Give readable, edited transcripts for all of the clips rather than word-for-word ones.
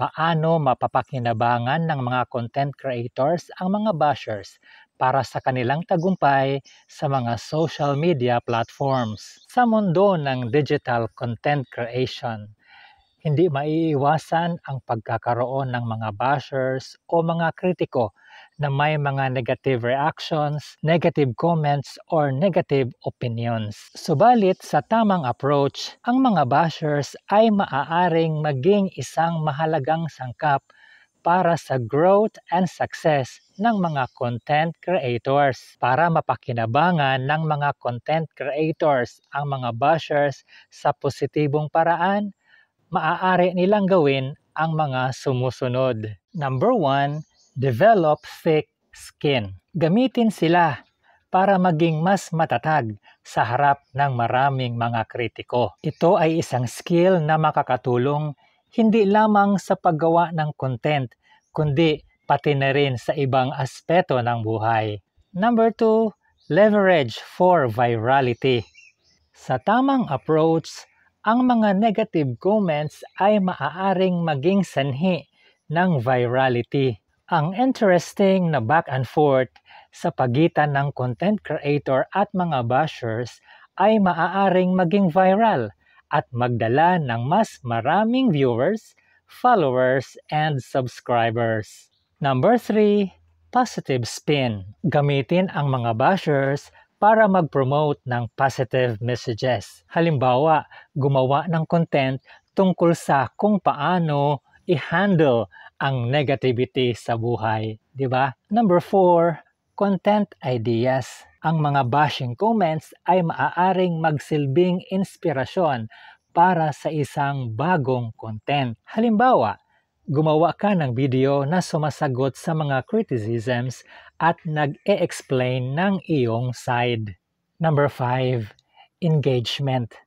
Paano mapapakinabangan ng mga content creators ang mga bashers para sa kanilang tagumpay sa mga social media platforms? Sa mundo ng digital content creation, hindi maiiwasan ang pagkakaroon ng mga bashers o mga kritiko na may mga negative reactions, negative comments, or negative opinions. Subalit sa tamang approach, ang mga bashers ay maaaring maging isang mahalagang sangkap para sa growth and success ng mga content creators. Para mapakinabangan ng mga content creators ang mga bashers sa positibong paraan, maaari nilang gawin ang mga sumusunod. Number 1, develop thick skin. Gamitin sila para maging mas matatag sa harap ng maraming mga kritiko. Ito ay isang skill na makakatulong hindi lamang sa paggawa ng content, kundi pati na rin sa ibang aspeto ng buhay. Number 2, leverage for virality. Sa tamang approach, ang mga negative comments ay maaaring maging sanhi ng virality. Ang interesting na back and forth sa pagitan ng content creator at mga bashers ay maaaring maging viral at magdala ng mas maraming viewers, followers, and subscribers. Number 3, positive spin. Gamitin ang mga bashers para mag-promote ng positive messages. Halimbawa, gumawa ng content tungkol sa kung paano i-handle ang negativity sa buhay, di ba? Number 4, content ideas. Ang mga bashing comments ay maaaring magsilbing inspirasyon para sa isang bagong content. Halimbawa, gumawa ka ng video na sumasagot sa mga criticisms at nag-e-explain ng iyong side. Number 5, engagement.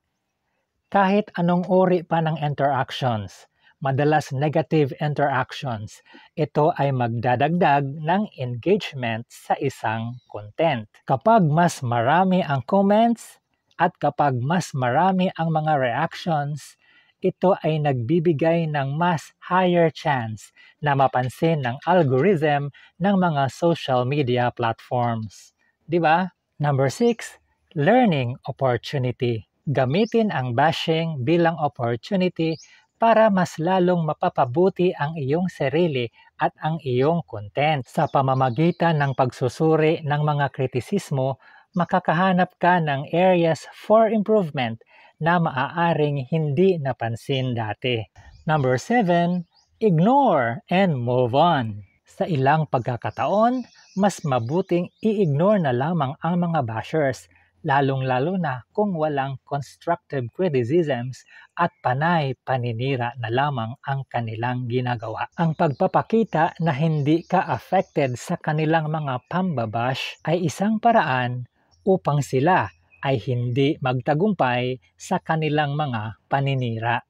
Kahit anong uri pa ng interactions, madalas negative interactions, ito ay magdadagdag ng engagement sa isang content. Kapag mas marami ang comments at kapag mas marami ang mga reactions, ito ay nagbibigay ng mas higher chance na mapansin ng algorithm ng mga social media platforms. Di ba? Number 6, learning opportunity. Gamitin ang bashing bilang opportunity para mas lalong mapapabuti ang iyong sarili at ang iyong content. Sa pamamagitan ng pagsusuri ng mga kritisismo, makakahanap ka ng areas for improvement na maaaring hindi napansin dati. Number 7, ignore and move on. Sa ilang pagkakataon, mas mabuting i-ignore na lamang ang mga bashers, lalong-lalo na kung walang constructive criticisms at panay paninira na lamang ang kanilang ginagawa. Ang pagpapakita na hindi ka affected sa kanilang mga pambabash ay isang paraan upang sila ay hindi magtagumpay sa kanilang mga paninira.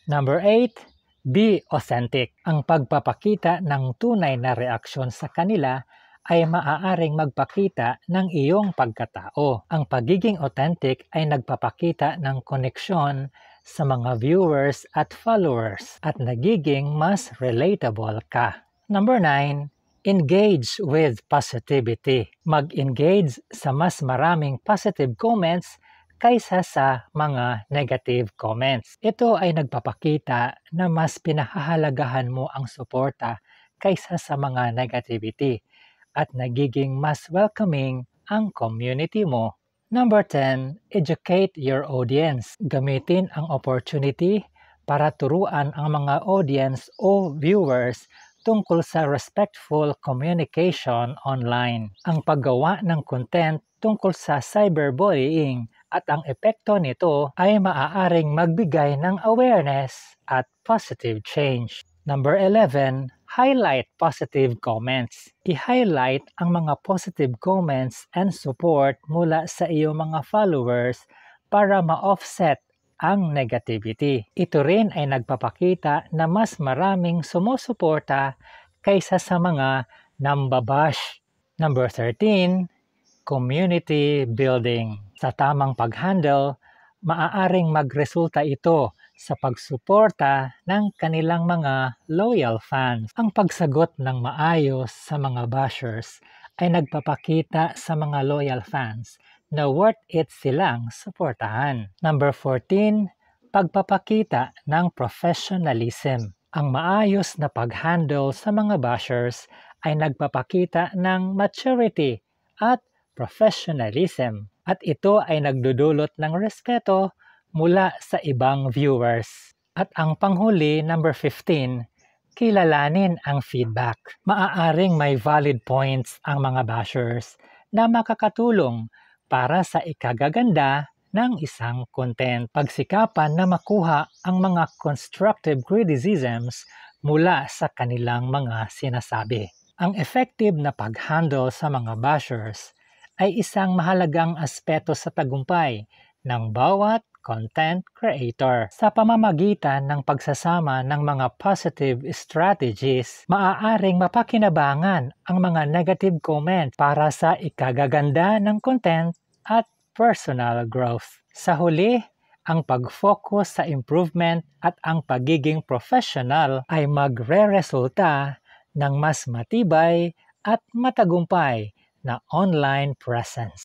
Number 8, be authentic. Ang pagpapakita ng tunay na reaksyon sa kanila ay maaaring magpakita ng iyong pagkatao. Ang pagiging authentic ay nagpapakita ng koneksyon sa mga viewers at followers at nagiging mas relatable ka. Number 9, engage with positivity. Mag-engage sa mas maraming positive comments kaysa sa mga negative comments. Ito ay nagpapakita na mas pinahahalagahan mo ang suporta kaysa sa mga negativity at nagiging mas welcoming ang community mo. Number 10, educate your audience. Gamitin ang opportunity para turuan ang mga audience o viewers tungkol sa respectful communication online. Ang paggawa ng content tungkol sa cyberbullying at ang epekto nito ay maaaring magbigay ng awareness at positive change. Number 11, highlight positive comments. I-highlight ang mga positive comments and support mula sa iyong mga followers para ma-offset ang negativity. Ito rin ay nagpapakita na mas maraming sumusuporta kaysa sa mga nambabash. Number 13, community building. Sa tamang pag-handle, maaaring magresulta ito sa pagsuporta ng kanilang mga loyal fans. Ang pagsagot ng maayos sa mga bashers ay nagpapakita sa mga loyal fans na worth it silang suportahan. Number 14, pagpapakita ng professionalism. Ang maayos na pag-handle sa mga bashers ay nagpapakita ng maturity at professionalism. At ito ay nagdudulot ng respeto mula sa ibang viewers. At ang panghuli, number 15, kilalanin ang feedback. Maaaring may valid points ang mga bashers na makakatulong para sa ikagaganda ng isang content. Pagsikapan na makuha ang mga constructive criticisms mula sa kanilang mga sinasabi. Ang effective na pag-handle sa mga bashers ay isang mahalagang aspeto sa tagumpay ng bawat content creator. Sa pamamagitan ng pagsasama ng mga positive strategies, maaaring mapakinabangan ang mga negative comment para sa ikagaganda ng content at personal growth. Sa huli, ang pag-focus sa improvement at ang pagiging professional ay magre-resulta ng mas matibay at matagumpay na online presence.